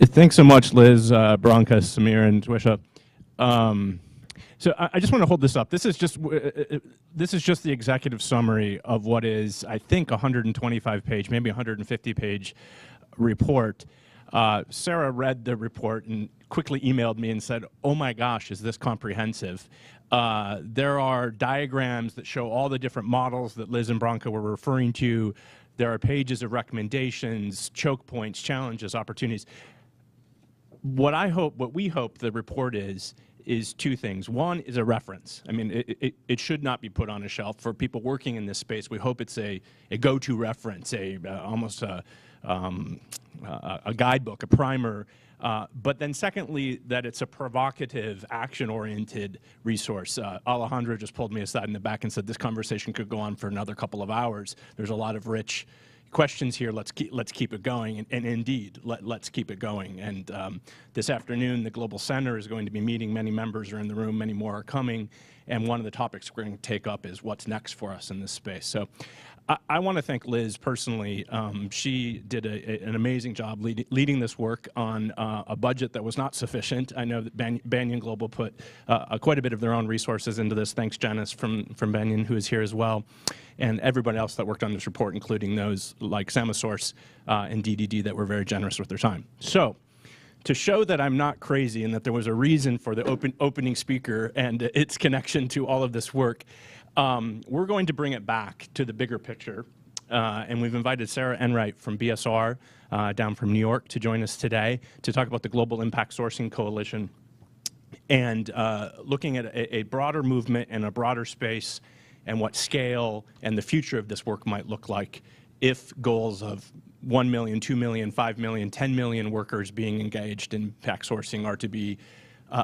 Thanks so much, Liz, Branka, Sameer, and Twisha. So I just want to hold this up. This is just the executive summary of what is, I think, 125-page, maybe 150-page report. Sara read the report and quickly emailed me and said, "Oh my gosh, is this comprehensive?" There are diagrams that show all the different models that Liz and Branka were referring to. There are pages of recommendations, choke points, challenges, opportunities. What we hope the report is two things. One is a reference. I mean, it should not be put on a shelf. For people working in this space, we hope it's a go-to reference, almost a guidebook, a primer. But then secondly, that it's a provocative, action-oriented resource. Alejandra just pulled me aside in the back and said this conversation could go on for another couple of hours. There's a lot of rich questions here. Let's keep it going, and indeed, let's keep it going. And this afternoon, the Global Center is going to be meeting. Many members are in the room. Many more are coming. And one of the topics we're going to take up is what's next for us in this space. So I want to thank Liz personally. She did an amazing job leading this work on a budget that was not sufficient. I know that Banyan Global put quite a bit of their own resources into this. Thanks, Janice from Banyan, who is here as well, and everybody else that worked on this report, including those like Samasource and DDD that were very generous with their time. So, to show that I'm not crazy and that there was a reason for the opening speaker and its connection to all of this work, we're going to bring it back to the bigger picture. And we've invited Sara Enright from BSR down from New York to join us today to talk about the Global Impact Sourcing Coalition and looking at a broader movement and a broader space and what scale and the future of this work might look like if goals of 1 million, 2 million, 5 million, 10 million workers being engaged in impact sourcing are to be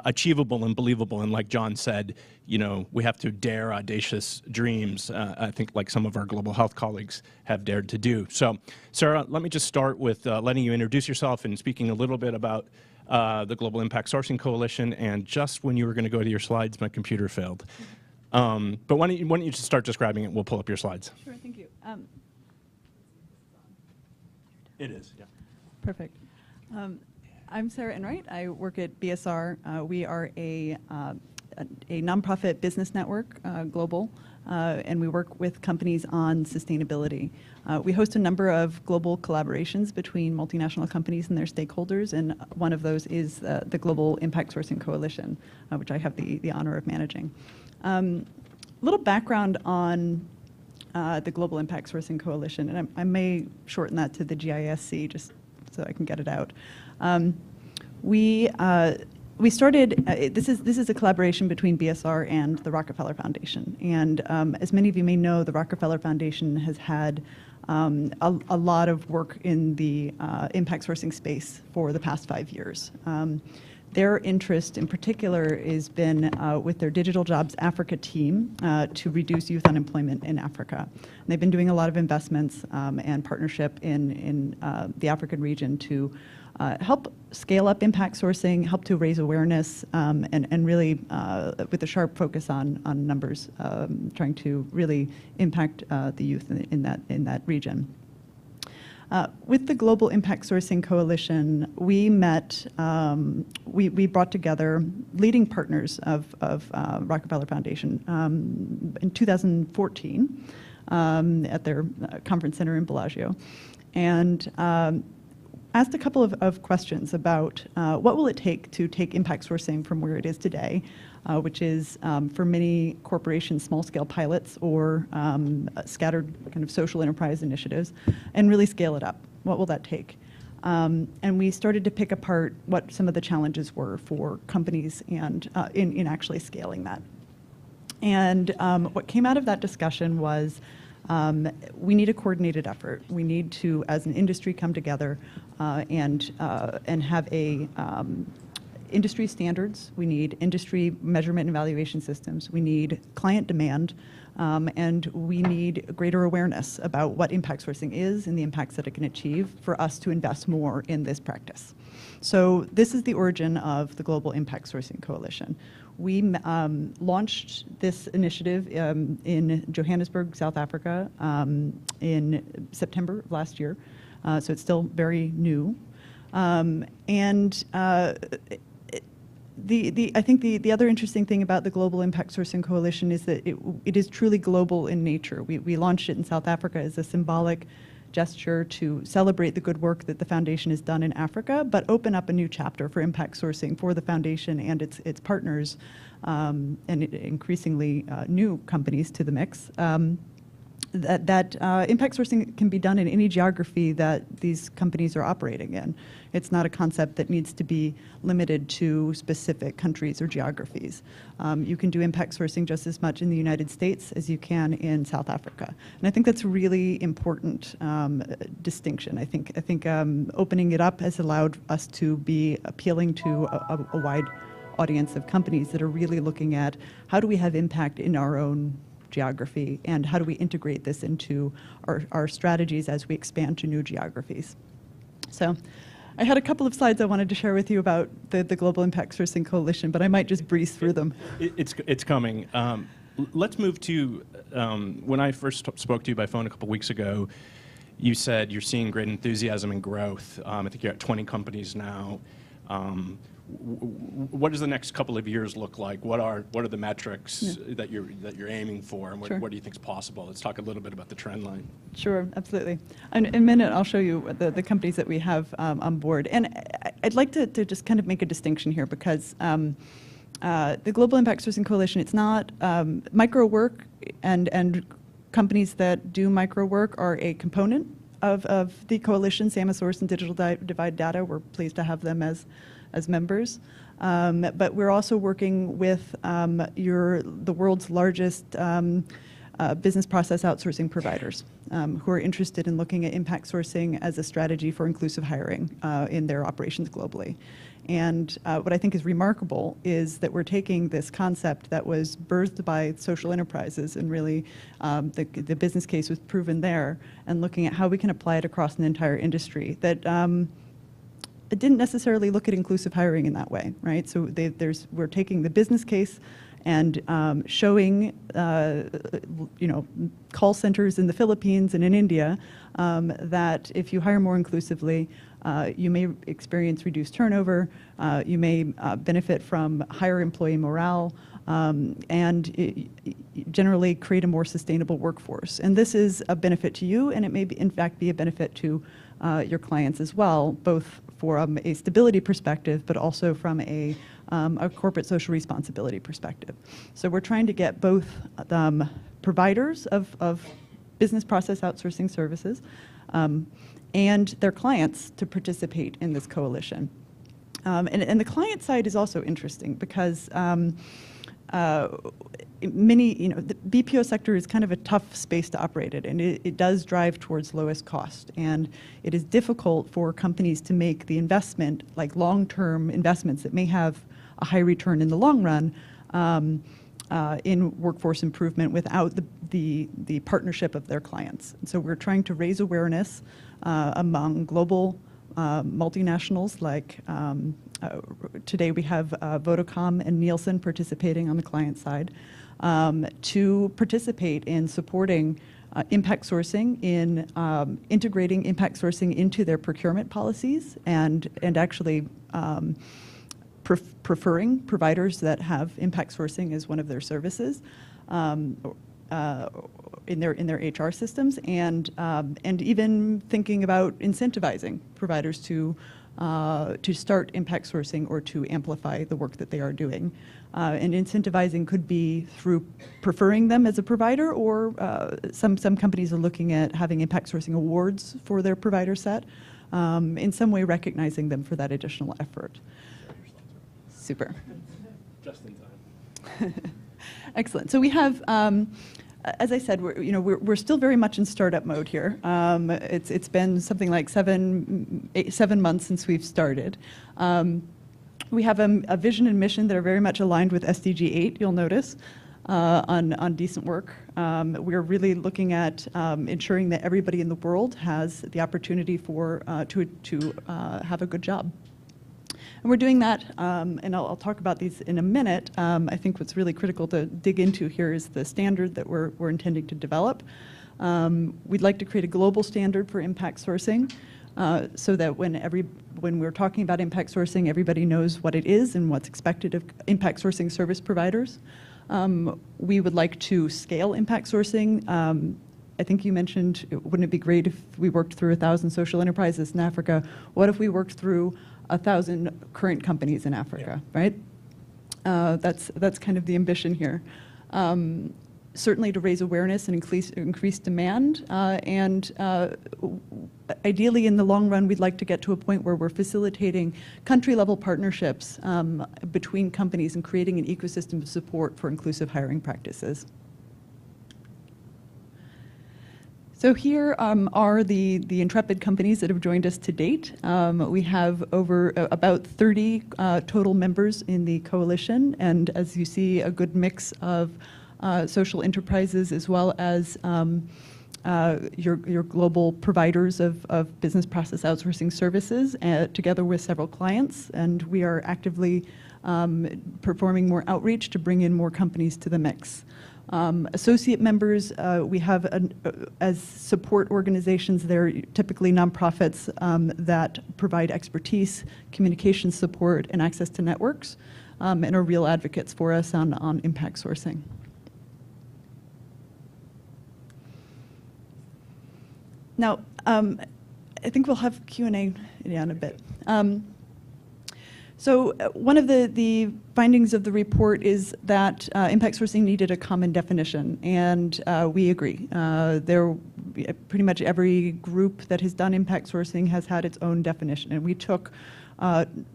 achievable and believable. And like John said, you know, we have to dare audacious dreams, I think like some of our global health colleagues have dared to do. So, Sara, let me just start with letting you introduce yourself and speaking a little bit about the Global Impact Sourcing Coalition. And just when you were going to go to your slides, my computer failed. But why don't you just start describing it? We'll pull up your slides. Sure, thank you. It is, yeah. Perfect. I'm Sara Enright. I work at BSR. We are a nonprofit business network, global, and we work with companies on sustainability. We host a number of global collaborations between multinational companies and their stakeholders, and one of those is the Global Impact Sourcing Coalition, which I have the honor of managing. A little background on the Global Impact Sourcing Coalition, and I may shorten that to the GYCE just so I can get it out. We started, this is a collaboration between BSR and the Rockefeller Foundation, and as many of you may know, the Rockefeller Foundation has had a lot of work in the impact sourcing space for the past 5 years. Their interest in particular has been with their Digital Jobs Africa team to reduce youth unemployment in Africa. And they've been doing a lot of investments and partnership in the African region to help scale up impact sourcing, help to raise awareness, and really with a sharp focus on numbers, trying to really impact the youth in that region. With the Global Impact Sourcing Coalition, we met, we brought together leading partners of Rockefeller Foundation in 2014 at their conference center in Bellagio, and asked a couple of questions about what will it take to take impact sourcing from where it is today, which is for many corporations, small-scale pilots or scattered kind of social enterprise initiatives, and really scale it up. What will that take? And we started to pick apart what some of the challenges were for companies and in actually scaling that. And what came out of that discussion was we need a coordinated effort. We need to, as an industry, come together and have a industry standards. We need industry measurement and evaluation systems. We need client demand, and we need greater awareness about what impact sourcing is and the impacts that it can achieve for us to invest more in this practice. So this is the origin of the Global Impact Sourcing Coalition. We launched this initiative in Johannesburg, South Africa in September of last year, so it's still very new. I think the other interesting thing about the Global Impact Sourcing Coalition is that it is truly global in nature. We launched it in South Africa as a symbolic gesture to celebrate the good work that the foundation has done in Africa, but open up a new chapter for impact sourcing for the foundation and its partners, and increasingly new companies to the mix. That impact sourcing can be done in any geography that these companies are operating in. It's not a concept that needs to be limited to specific countries or geographies. You can do impact sourcing just as much in the United States as you can in South Africa. And I think that's a really important distinction. I think opening it up has allowed us to be appealing to a wide audience of companies that are really looking at how do we have impact in our own geography, and how do we integrate this into our strategies as we expand to new geographies. So I had a couple of slides I wanted to share with you about the Global Impact Sourcing Coalition, but I might just breeze through them. It's coming. Let's move to, when I first spoke to you by phone a couple weeks ago, you said you're seeing great enthusiasm and growth. I think you're at 20 companies now. What does the next couple of years look like? What are the metrics that you're aiming for, and what do you think is possible? Let's talk a little bit about the trend line. Sure, absolutely. In a minute, I'll show you the companies that we have on board. And I'd like to just kind of make a distinction here, because the Global Impact Sourcing Coalition, it's not Microwork and companies that do Microwork are a component of the coalition. Samosource and Digital Divide Data, we're pleased to have them as members. But we're also working with the world's largest business process outsourcing providers who are interested in looking at impact sourcing as a strategy for inclusive hiring in their operations globally. And what I think is remarkable is that we're taking this concept that was birthed by social enterprises, and really the business case was proven there, and looking at how we can apply it across an entire industry that it didn't necessarily look at inclusive hiring in that way, right? So we're taking the business case and showing, call centers in the Philippines and in India that if you hire more inclusively, you may experience reduced turnover, you may benefit from higher employee morale, and generally create a more sustainable workforce. And this is a benefit to you, and it may in fact be a benefit to your clients as well, both from a stability perspective, but also from a corporate social responsibility perspective. So we're trying to get both providers of business process outsourcing services and their clients to participate in this coalition. And the client side is also interesting, because the BPO sector is kind of a tough space to operate in, and it does drive towards lowest cost. And it is difficult for companies to make the investment, like long-term investments that may have a high return in the long run, in workforce improvement without the partnership of their clients. And so we're trying to raise awareness among global multinationals, like today we have Vodacom and Nielsen participating on the client side, to participate in supporting impact sourcing, in integrating impact sourcing into their procurement policies, and actually preferring providers that have impact sourcing as one of their services in their HR systems, and even thinking about incentivizing providers to start impact sourcing or to amplify the work that they are doing. And incentivizing could be through preferring them as a provider, or some companies are looking at having impact sourcing awards for their provider set, in some way recognizing them for that additional effort. Super. Just in time. Excellent. So we have, as I said, we're still very much in startup mode here. It's been something like 7 months since we've started. We have a vision and mission that are very much aligned with SDG 8, you'll notice, on decent work. We're really looking at ensuring that everybody in the world has the opportunity to have a good job. And we're doing that, and I'll talk about these in a minute. I think what's really critical to dig into here is the standard that we're intending to develop. We'd like to create a global standard for impact sourcing. so that when we're talking about impact sourcing, everybody knows what it is and what's expected of impact sourcing service providers. We would like to scale impact sourcing. I think you mentioned, wouldn't it be great if we worked through 1,000 social enterprises in Africa? What if we worked through 1,000 current companies in Africa, right? That's kind of the ambition here. Certainly to raise awareness and increase demand, and ideally in the long run we'd like to get to a point where we're facilitating country-level partnerships between companies and creating an ecosystem of support for inclusive hiring practices. So here are the intrepid companies that have joined us to date. We have over about 30 total members in the coalition, and as you see, a good mix of social enterprises as well as your global providers of business process outsourcing services, together with several clients, and we are actively performing more outreach to bring in more companies to the mix. Associate members, we have as support organizations, they're typically nonprofits that provide expertise, communication support, and access to networks, and are real advocates for us on impact sourcing. Now, I think we'll have Q&A in a bit. So one of the findings of the report is that impact sourcing needed a common definition, and we agree. Pretty much every group that has done impact sourcing has had its own definition, and we took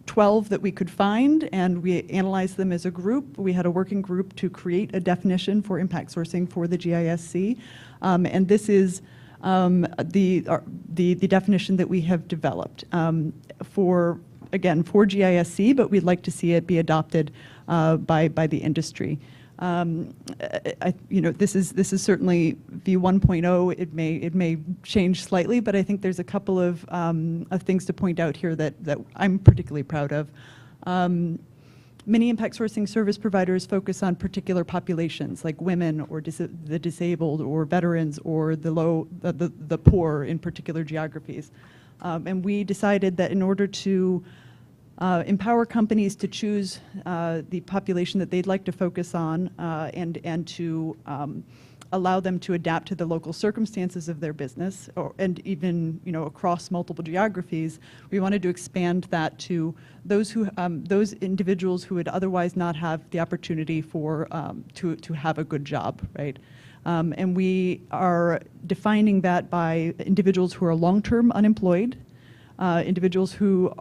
12 that we could find, and we analyzed them as a group. We had a working group to create a definition for impact sourcing for the GYCE, and this is the definition that we have developed for GYSC, but we'd like to see it be adopted by the industry. This is certainly V1.0. It may change slightly, but I think there's a couple of things to point out here that I'm particularly proud of. Many impact sourcing service providers focus on particular populations, like women or the disabled or veterans or the poor in particular geographies. And we decided that in order to empower companies to choose the population that they'd like to focus on and to allow them to adapt to the local circumstances of their business, and even across multiple geographies, we wanted to expand that to those individuals who would otherwise not have the opportunity to have a good job, right? And we are defining that by individuals who are long-term unemployed, individuals who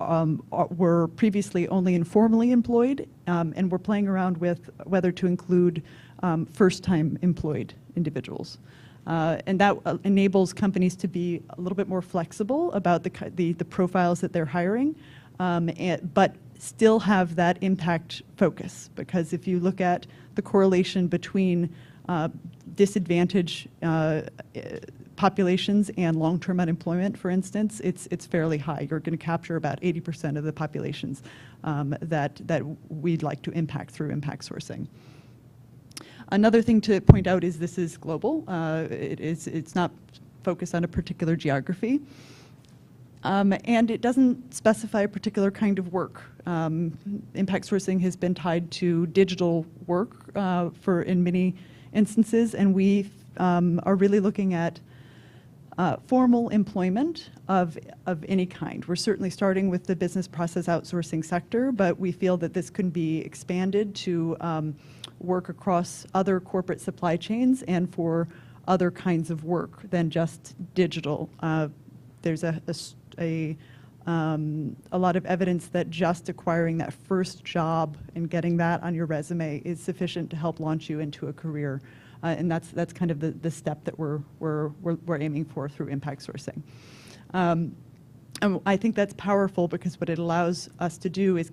were previously only informally employed, and we're playing around with whether to include first-time employed individuals. And that enables companies to be a little bit more flexible about the profiles that they're hiring, but still have that impact focus. Because if you look at the correlation between disadvantaged populations and long-term unemployment, for instance, it's fairly high. You're going to capture about 80% of the populations that we'd like to impact through impact sourcing. Another thing to point out is this is global. It's not focused on a particular geography. And it doesn't specify a particular kind of work. Impact sourcing has been tied to digital work in many instances, and we are really looking at formal employment of any kind. We're certainly starting with the business process outsourcing sector, but we feel that this can be expanded to work across other corporate supply chains and for other kinds of work than just digital. There's a lot of evidence that just acquiring that first job and getting that on your resume is sufficient to help launch you into a career. And that's kind of the step that we're aiming for through impact sourcing. And I think that's powerful because what it allows us to do is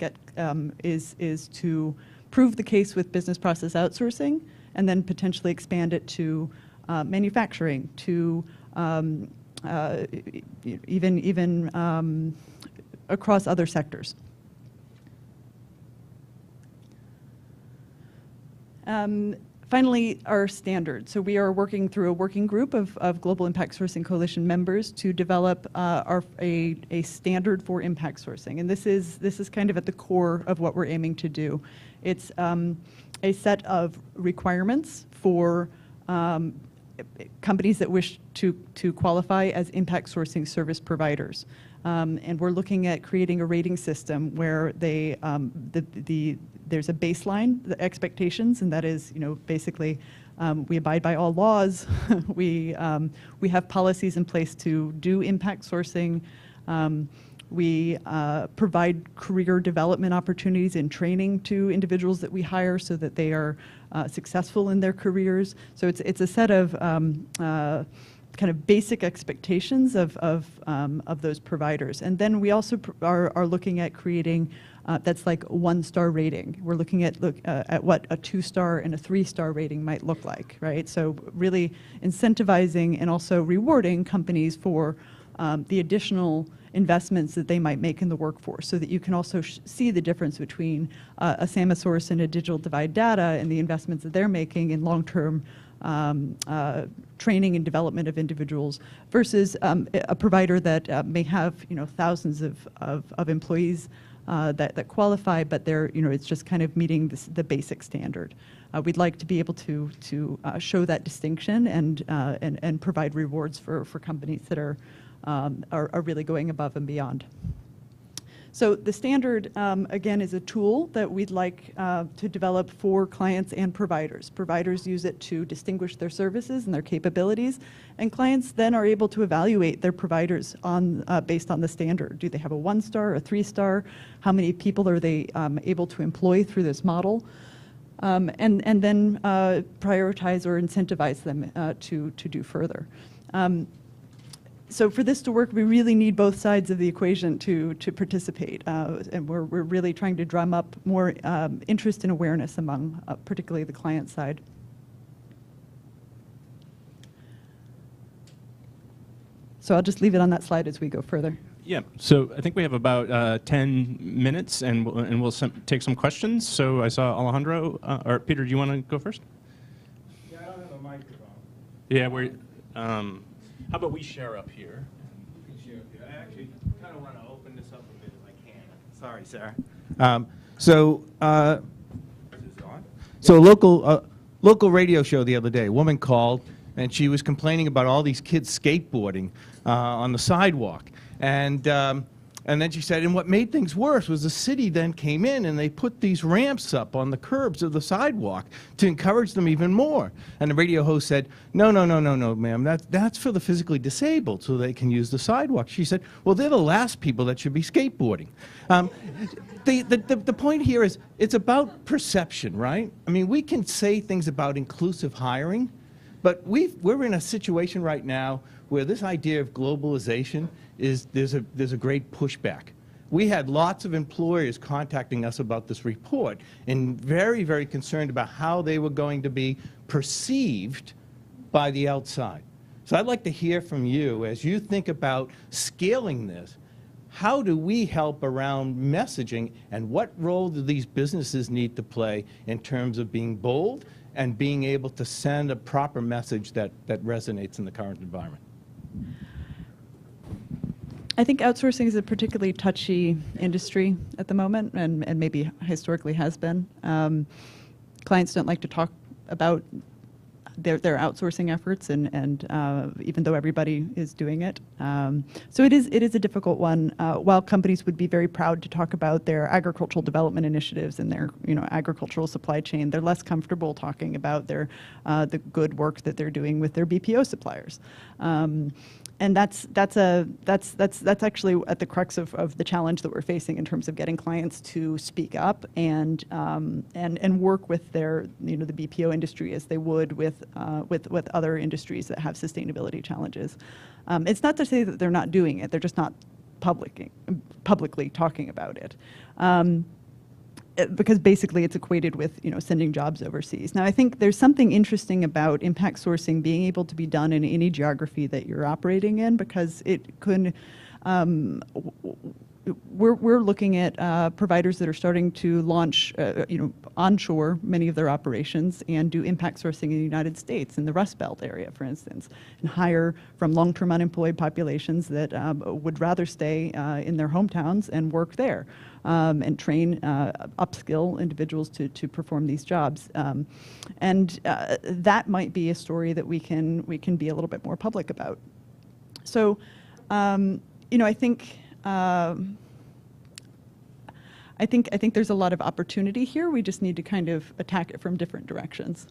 is to prove the case with business process outsourcing, and then potentially expand it to manufacturing, to even across other sectors. Finally, our standard. So we are working through a working group of Global Impact Sourcing Coalition members to develop a standard for impact sourcing. And this is kind of at the core of what we're aiming to do. It's a set of requirements for companies that wish to qualify as impact sourcing service providers. And we're looking at creating a rating system where they, there's a baseline, the expectations, and that is, basically we abide by all laws. we have policies in place to do impact sourcing. We provide career development opportunities and training to individuals that we hire so that they are successful in their careers. So it's a set of kind of basic expectations of those providers. And then we also are looking at creating that's like 1-star rating. We're looking at what a 2-star and a 3-star rating might look like, right? So really incentivizing and also rewarding companies for the additional investments that they might make in the workforce, so that you can also see the difference between a Samasource and a Digital Divide Data and the investments that they're making in long-term training and development of individuals versus a provider that may have thousands of employees that qualify, but they're it's just kind of meeting the basic standard. We'd like to be able to show that distinction and provide rewards for companies that are really going above and beyond. So the standard, again, is a tool that we'd like to develop for clients and providers. Providers use it to distinguish their services and their capabilities, and clients then are able to evaluate their providers based on the standard. Do they have a 1-star or 3-star? How many people are they able to employ through this model? And then prioritize or incentivize them to do further. So for this to work, we really need both sides of the equation to participate, and we're really trying to drum up more interest and awareness among particularly the client side. So I'll just leave it on that slide as we go further. Yeah, so I think we have about 10 minutes, and we'll take some questions. So I saw Alejandro, or Peter, do you want to go first? Yeah, I don't have a microphone. Yeah, we're... how about we share up here? You can share up here. I actually kind of want to open this up a bit if I can. Sorry, Sarah. Is this on? So a local radio show the other day, a woman called, and she was complaining about all these kids skateboarding on the sidewalk. And then she said, and what made things worse was the city then came in and they put these ramps up on the curbs of the sidewalk to encourage them even more. And the radio host said, no, ma'am, that's for the physically disabled so they can use the sidewalk. She said, well, they're the last people that should be skateboarding. The point here is it's about perception, right? I mean, we can say things about inclusive hiring, but we're in a situation right now where this idea of globalization is there's a great pushback. We had lots of employers contacting us about this report and very, very concerned about how they were going to be perceived by the outside. So I'd like to hear from you as you think about scaling this. How do we help around messaging, and what role do these businesses need to play in terms of being bold and being able to send a proper message that resonates in the current environment? I think outsourcing is a particularly touchy industry at the moment, and maybe historically has been. Clients don't like to talk about their outsourcing efforts, and even though everybody is doing it. So it is a difficult one. While companies would be very proud to talk about their agricultural development initiatives and their agricultural supply chain, they're less comfortable talking about the good work that they're doing with their BPO suppliers. And that's actually at the crux of the challenge that we're facing in terms of getting clients to speak up and work with their the BPO industry as they would with other industries that have sustainability challenges. It's not to say that they're not doing it; they're just not publicly talking about it. Because basically it's equated with sending jobs overseas. Now I think there's something interesting about impact sourcing being able to be done in any geography that you're operating in, because it could we're looking at providers that are starting to launch, onshore many of their operations and do impact sourcing in the United States, in the Rust Belt area, for instance, and hire from long-term unemployed populations that would rather stay in their hometowns and work there, and train, upskill individuals to perform these jobs. And that might be a story that we can be a little bit more public about. So, I think. I think there's a lot of opportunity here. We just need to kind of attack it from different directions.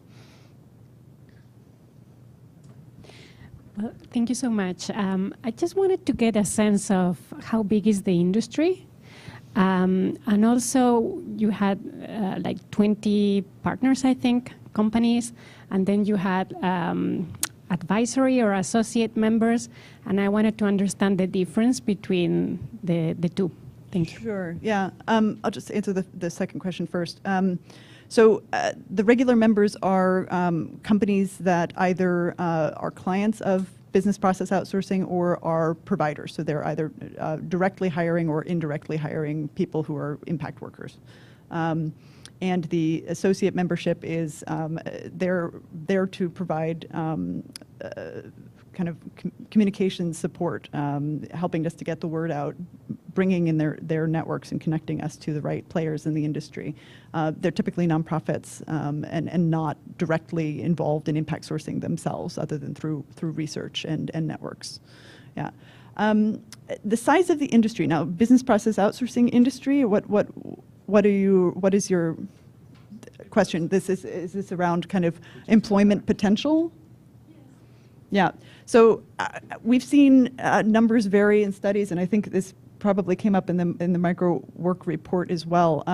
Well, thank you so much. I just wanted to get a sense of how big is the industry. And also, you had like 20 partners, I think, companies, and then you had advisory or associate members, and I wanted to understand the difference between the two. Thank you. Sure, yeah. I'll just answer the second question first. So the regular members are companies that either are clients of business process outsourcing or are providers. So they're either directly hiring or indirectly hiring people who are impact workers. And the associate membership is they're there to provide kind of communication support, helping us to get the word out, bringing in their networks and connecting us to the right players in the industry. They're typically nonprofits and not directly involved in impact sourcing themselves, other than through research and networks. Yeah. The size of the industry now, business process outsourcing industry. What is your question? Is this around kind of employment potential? Yeah, so we've seen numbers vary in studies, and I think this probably came up in the Microwork report as well.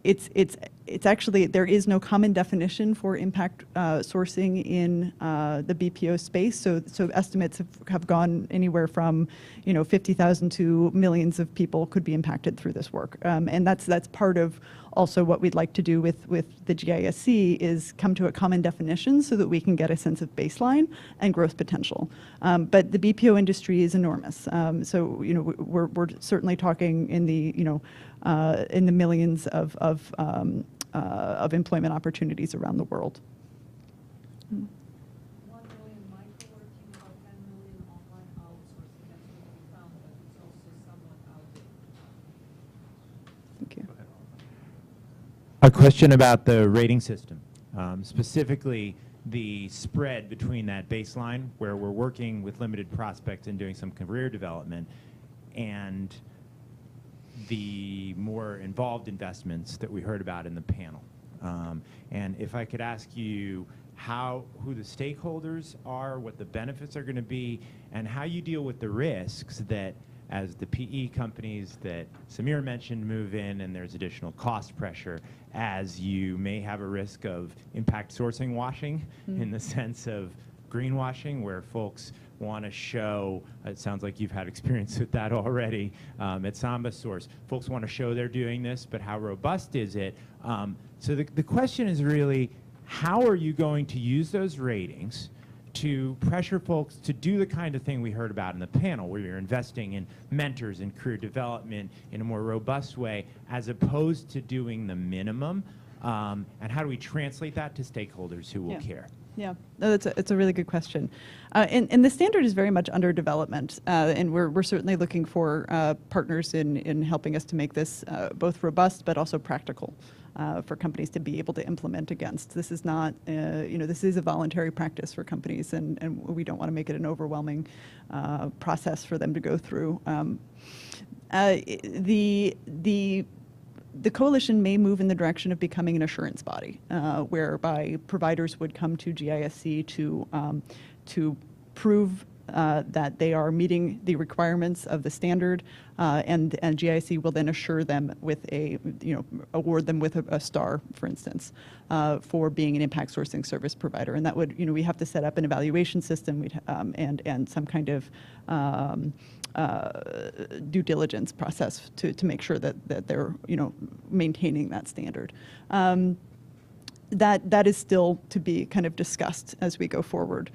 It's actually, there is no common definition for impact sourcing in the BPO space. So estimates have gone anywhere from 50,000 to millions of people could be impacted through this work, and that's part of also what we'd like to do with the GYCE is come to a common definition so that we can get a sense of baseline and growth potential. But the BPO industry is enormous. So we're certainly talking in the millions of employment opportunities around the world. 1 million Microwork, about 10 million online outsourcing. That's what we found, but it's also somewhat outdated. Thank you. A question about the rating system, specifically the spread between that baseline where we're working with limited prospects and doing some career development and the more involved investments that we heard about in the panel. And if I could ask you who the stakeholders are, what the benefits are going to be, and how you deal with the risks that as the PE companies that Sameer mentioned move in and there's additional cost pressure, as you may have a risk of impact sourcing washing in the sense of greenwashing, where folks want to show, it sounds like you've had experience with that already at Samba Source. Folks want to show they're doing this, but how robust is it? So the question is really, how are you going to use those ratings to pressure folks to do the kind of thing we heard about in the panel, where you're investing in mentors and career development in a more robust way, as opposed to doing the minimum? And how do we translate that to stakeholders who will care? Yeah, no, it's a really good question. And the standard is very much under development, and we're certainly looking for partners in helping us to make this both robust but also practical for companies to be able to implement against. This is not, this is a voluntary practice for companies, and we don't want to make it an overwhelming process for them to go through. The coalition may move in the direction of becoming an assurance body, whereby providers would come to GYSC to prove that they are meeting the requirements of the standard, and GYSC will then assure them with award them with a star, for instance, for being an impact sourcing service provider. And that would, we have to set up an evaluation system and some kind of due diligence process to make sure that they're maintaining that standard. That is still to be kind of discussed as we go forward.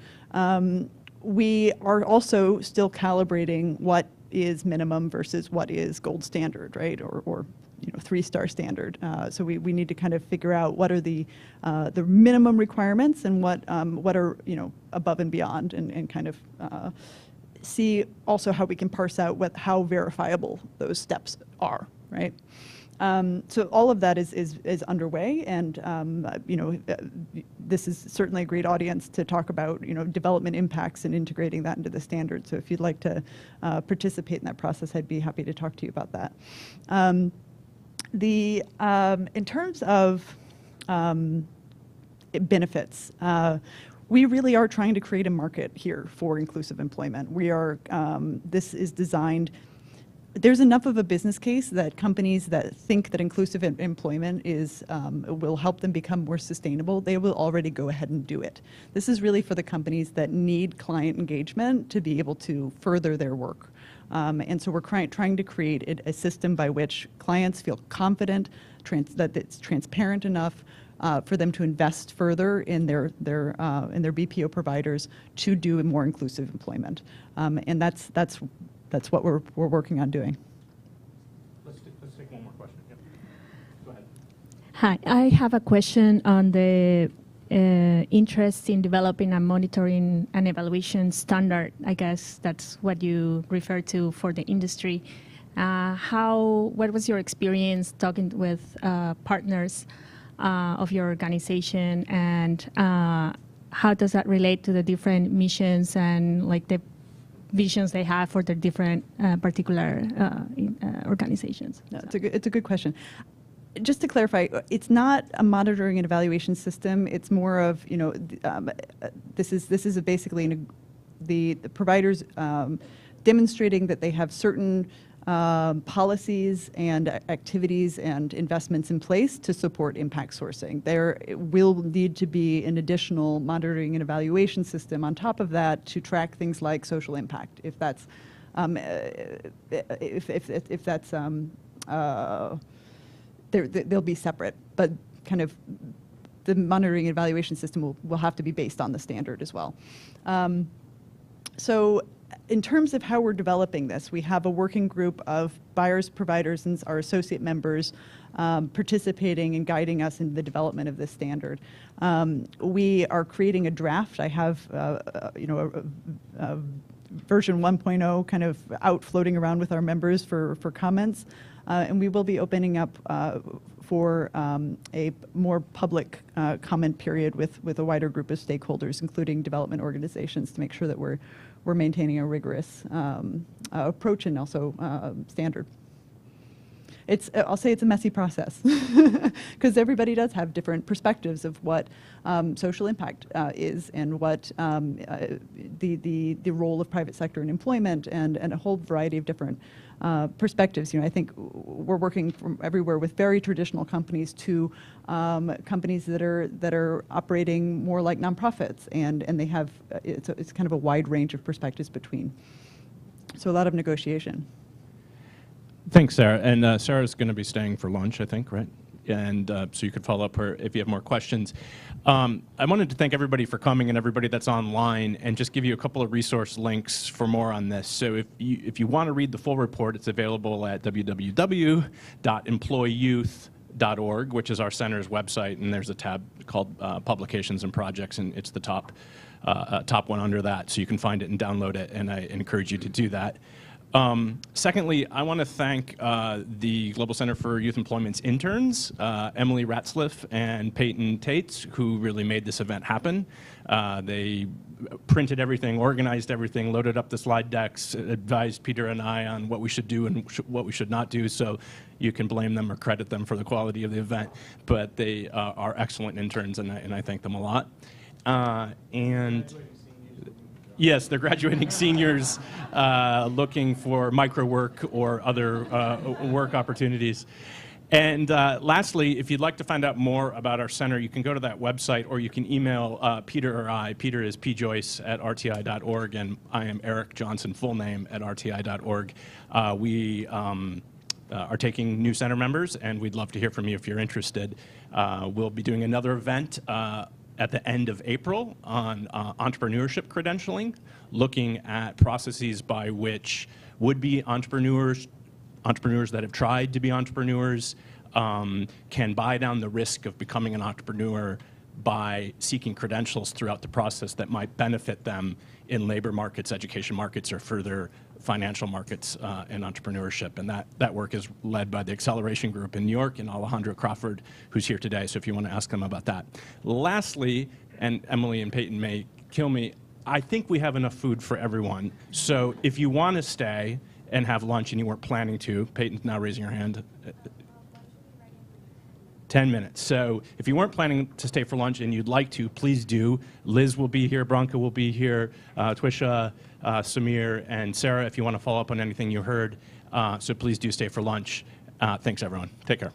We are also still calibrating what is minimum versus what is gold standard, right? Or 3-star standard. So we need to kind of figure out what are the minimum requirements and what are above and beyond, and kind of see also how we can parse out how verifiable those steps are, right? So all of that is underway, and this is certainly a great audience to talk about development impacts and integrating that into the standard. So if you'd like to participate in that process, I'd be happy to talk to you about that. In terms of benefits, we really are trying to create a market here for inclusive employment. This is designed. There's enough of a business case that companies that think that inclusive employment will help them become more sustainable, they will already go ahead and do it. This is really for the companies that need client engagement to be able to further their work. And so we're trying to create a system by which clients feel confident that it's transparent enough for them to invest further in their BPO providers to do a more inclusive employment. And that's what we're working on doing. Let's take one more question. Yep. Go ahead. Hi, I have a question on the interest in developing a monitoring and evaluation standard. I guess that's what you refer to for the industry. What was your experience talking with partners of your organization, and how does that relate to the different missions and like the visions they have for their different particular organizations? No, it's a good question. Just to clarify, it's not a monitoring and evaluation system. It's more of this is basically the providers demonstrating that they have certain policies and activities and investments in place to support impact sourcing. There will need to be an additional monitoring and evaluation system on top of that to track things like social impact, if that's they'll be separate, but kind of the monitoring and evaluation system will have to be based on the standard as well. So in terms of how we're developing this, we have a working group of buyers, providers, and our associate members participating and guiding us in the development of this standard. We are creating a draft. I have a version 1.0 kind of out floating around with our members for comments. And we will be opening up for a more public comment period with a wider group of stakeholders, including development organizations, to make sure that we're maintaining a rigorous approach and also standard. I'll say it's a messy process because everybody does have different perspectives of what social impact is, and what the role of private sector in employment, and a whole variety of different perspectives. I think we're working from everywhere with very traditional companies to companies that are operating more like nonprofits, and they have it's kind of a wide range of perspectives between. So a lot of negotiation. Thanks, Sarah. And Sarah's going to be staying for lunch, I think, right? And so you could follow up her if you have more questions. I wanted to thank everybody for coming and everybody that's online, and just give you a couple of resource links for more on this. So if you want to read the full report, it's available at www.employyouth.org, which is our center's website, and there's a tab called Publications and Projects, and it's the top one under that. So you can find it and download it, and I encourage you to do that. Secondly, I want to thank the Global Center for Youth Employment's interns, Emily Ratzliff and Peyton Tates, who really made this event happen. They printed everything, organized everything, loaded up the slide decks, advised Peter and I on what we should do and what we should not do, so you can blame them or credit them for the quality of the event. But they are excellent interns, and I thank them a lot. Yes, they're graduating seniors looking for microwork or other work opportunities. And lastly, if you'd like to find out more about our center, you can go to that website, or you can email Peter or I. Peter is pjoyce@rti.org, and I am Eric Johnson, full name, @rti.org. We are taking new center members, and we'd love to hear from you if you're interested. We'll be doing another event at the end of April on entrepreneurship credentialing, looking at processes by which would-be entrepreneurs that have tried to be entrepreneurs, can buy down the risk of becoming an entrepreneur by seeking credentials throughout the process that might benefit them in labor markets, education markets, or further financial markets and entrepreneurship. And that work is led by the Acceleration Group in New York and Alejandro Crawford, who's here today, so if you want to ask them about that. Lastly, and Emily and Peyton may kill me, I think we have enough food for everyone. So if you want to stay and have lunch and you weren't planning to, Peyton's now raising her hand. 10 minutes. So if you weren't planning to stay for lunch and you'd like to, please do. Liz will be here, Branka will be here, Twisha, Sameer, and Sara if you want to follow up on anything you heard. So please do stay for lunch. Thanks, everyone. Take care.